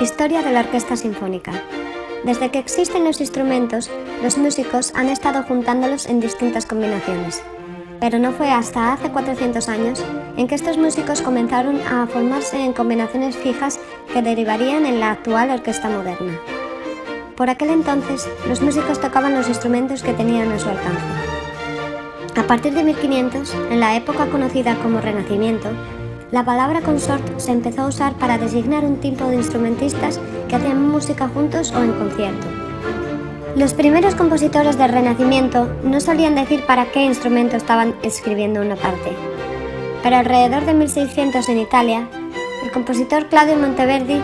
Historia de la Orquesta Sinfónica. Desde que existen los instrumentos, los músicos han estado juntándolos en distintas combinaciones. Pero no fue hasta hace 400 años en que estos músicos comenzaron a formarse en combinaciones fijas que derivarían en la actual orquesta moderna. Por aquel entonces, los músicos tocaban los instrumentos que tenían a su alcance. A partir de 1500, en la época conocida como Renacimiento, la palabra consort se empezó a usar para designar un tipo de instrumentistas que hacían música juntos o en concierto. Los primeros compositores del Renacimiento no solían decir para qué instrumento estaban escribiendo una parte. Pero alrededor de 1600 en Italia, el compositor Claudio Monteverdi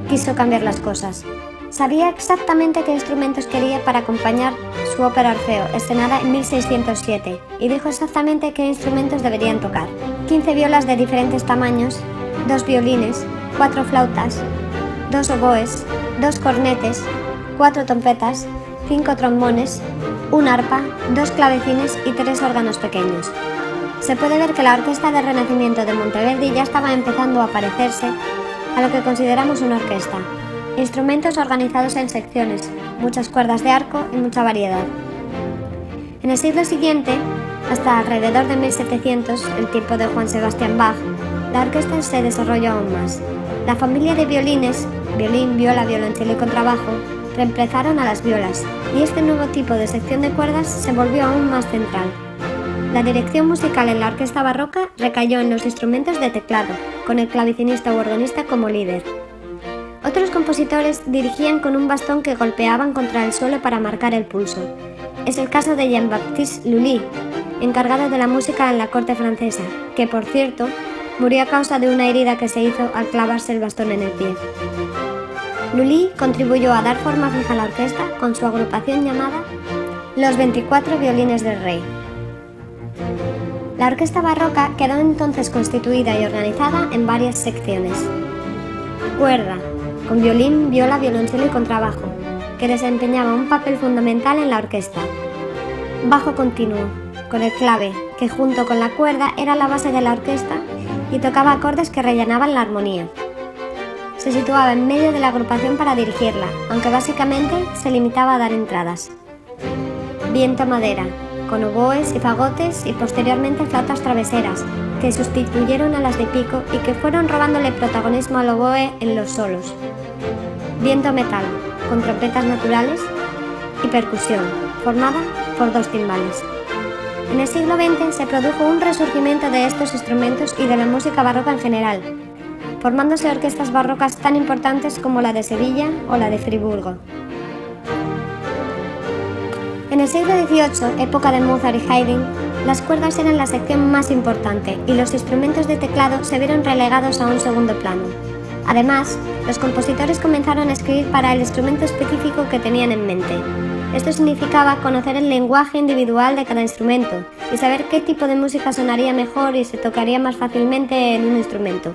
quiso cambiar las cosas. Sabía exactamente qué instrumentos quería para acompañar su ópera Orfeo, estrenada en 1607, y dijo exactamente qué instrumentos deberían tocar. 15 violas de diferentes tamaños, 2 violines, 4 flautas, 2 oboes, 2 cornetes, 4 trompetas, 5 trombones, un arpa, 2 clavecines y 3 órganos pequeños. Se puede ver que la orquesta del Renacimiento de Monteverdi ya estaba empezando a parecerse a lo que consideramos una orquesta. Instrumentos organizados en secciones, muchas cuerdas de arco y mucha variedad. En el siglo siguiente, hasta alrededor de 1700, el tiempo de Juan Sebastián Bach, la orquesta se desarrolló aún más. La familia de violines, violín, viola, violonchelo y contrabajo, reemplazaron a las violas, y este nuevo tipo de sección de cuerdas se volvió aún más central. La dirección musical en la orquesta barroca recayó en los instrumentos de teclado, con el clavecinista u organista como líder. Otros compositores dirigían con un bastón que golpeaban contra el suelo para marcar el pulso. Es el caso de Jean-Baptiste Lully, encargado de la música en la corte francesa, que, por cierto, murió a causa de una herida que se hizo al clavarse el bastón en el pie. Lully contribuyó a dar forma fija a la orquesta con su agrupación llamada Los 24 Violines del Rey. La orquesta barroca quedó entonces constituida y organizada en varias secciones. Cuerda, con violín, viola, violonchelo y contrabajo, que desempeñaba un papel fundamental en la orquesta. Bajo continuo, con el clave, que junto con la cuerda era la base de la orquesta y tocaba acordes que rellenaban la armonía. Se situaba en medio de la agrupación para dirigirla, aunque básicamente se limitaba a dar entradas. Viento madera, con oboes y fagotes y posteriormente flautas traveseras, que sustituyeron a las de pico y que fueron robándole protagonismo al oboe en los solos. Viento metal, con trompetas naturales y percusión, formada por 2 timbales. En el siglo XX se produjo un resurgimiento de estos instrumentos y de la música barroca en general, formándose orquestas barrocas tan importantes como la de Sevilla o la de Friburgo. En el siglo XVIII, época de Mozart y Haydn, las cuerdas eran la sección más importante y los instrumentos de teclado se vieron relegados a un segundo plano. Además, los compositores comenzaron a escribir para el instrumento específico que tenían en mente. Esto significaba conocer el lenguaje individual de cada instrumento y saber qué tipo de música sonaría mejor y se tocaría más fácilmente en un instrumento.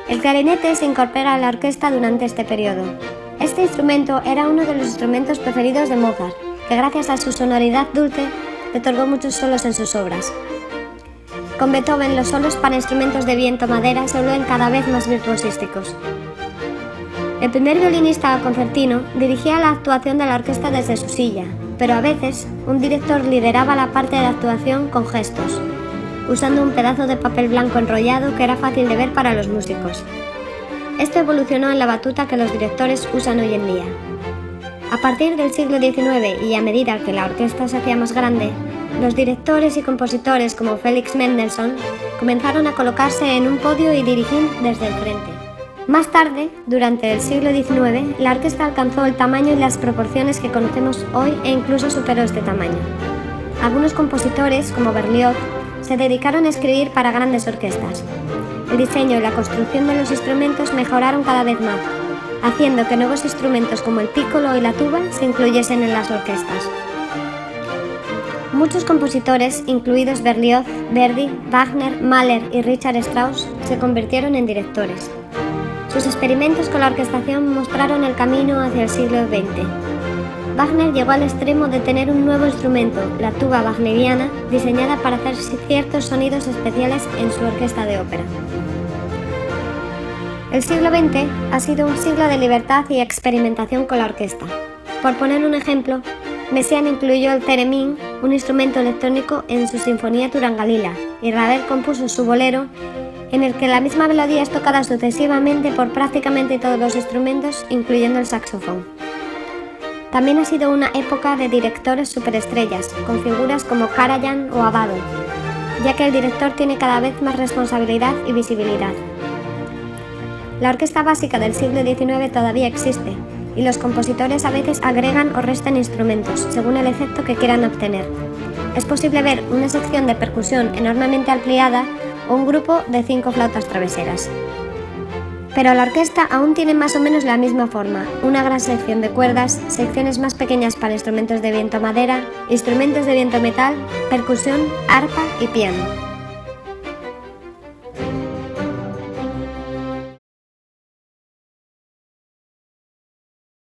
El clarinete se incorpora a la orquesta durante este periodo. Este instrumento era uno de los instrumentos preferidos de Mozart, que gracias a su sonoridad dulce le otorgó muchos solos en sus obras. Con Beethoven, los solos para instrumentos de viento madera se vuelven cada vez más virtuosísticos. El primer violinista concertino dirigía la actuación de la orquesta desde su silla, pero a veces un director lideraba la parte de actuación con gestos, usando un pedazo de papel blanco enrollado que era fácil de ver para los músicos. Esto evolucionó en la batuta que los directores usan hoy en día. A partir del siglo XIX y a medida que la orquesta se hacía más grande, los directores y compositores como Felix Mendelssohn comenzaron a colocarse en un podio y dirigir desde el frente. Más tarde, durante el siglo XIX, la orquesta alcanzó el tamaño y las proporciones que conocemos hoy e incluso superó este tamaño. Algunos compositores, como Berlioz, se dedicaron a escribir para grandes orquestas. El diseño y la construcción de los instrumentos mejoraron cada vez más, haciendo que nuevos instrumentos como el piccolo y la tuba se incluyesen en las orquestas. Muchos compositores, incluidos Berlioz, Verdi, Wagner, Mahler y Richard Strauss, se convirtieron en directores. Sus experimentos con la orquestación mostraron el camino hacia el siglo XX. Wagner llegó al extremo de tener un nuevo instrumento, la tuba wagneriana, diseñada para hacer ciertos sonidos especiales en su orquesta de ópera. El siglo XX ha sido un siglo de libertad y experimentación con la orquesta. Por poner un ejemplo, Messiaen incluyó el theremin, un instrumento electrónico, en su sinfonía Turangalila, y Ravel compuso su bolero, en el que la misma melodía es tocada sucesivamente por prácticamente todos los instrumentos, incluyendo el saxofón. También ha sido una época de directores superestrellas, con figuras como Karajan o Abbado, ya que el director tiene cada vez más responsabilidad y visibilidad. La orquesta básica del siglo XIX todavía existe, y los compositores a veces agregan o restan instrumentos, según el efecto que quieran obtener. Es posible ver una sección de percusión enormemente ampliada o un grupo de 5 flautas traveseras. Pero la orquesta aún tiene más o menos la misma forma, una gran sección de cuerdas, secciones más pequeñas para instrumentos de viento madera, instrumentos de viento metal, percusión, arpa y piano.